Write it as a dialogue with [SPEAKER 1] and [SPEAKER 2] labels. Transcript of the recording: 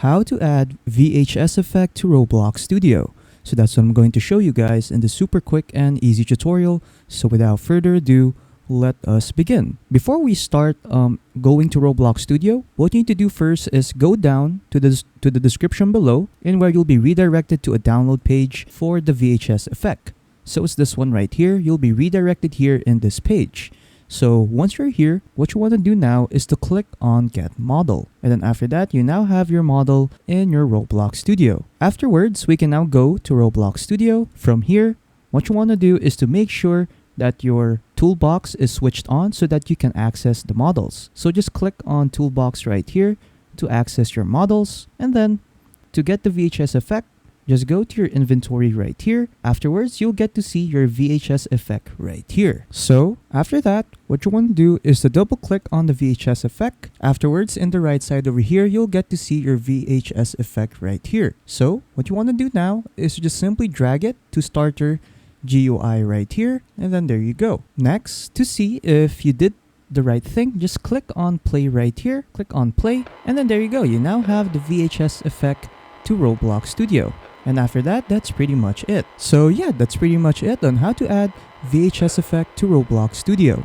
[SPEAKER 1] how to add VHS effect to Roblox Studio. So that's what I'm going to show you guys in this super quick and easy tutorial. So without further ado, let us begin. Before we start going to Roblox Studio, what you need to do first is go down to the description below, and where you'll be redirected to a download page for the VHS effect. So it's this one right here. You'll be redirected here in this page. So once you're here, what you want to do now is to click on Get Model. And then after that, you now have your model in your Roblox Studio. Afterwards, we can now go to Roblox Studio. From here, what you want to do is to make sure that your toolbox is switched on so that you can access the models. So just click on Toolbox right here to access your models. And then to get the VHS effect, just go to your inventory right here. Afterwards, you'll get to see your VHS effect right here. So after that, what you want to do is to double click on the VHS effect. Afterwards, in the right side over here, you'll get to see your VHS effect right here. So what you want to do now is to just simply drag it to starter GUI right here. And then there you go. Next, to see if you did the right thing, just click on play right here. Click on play. And then there you go. You now have the VHS effect to Roblox Studio. And after that, that's pretty much it. So yeah, that's pretty much it on how to add VHS effect to Roblox Studio.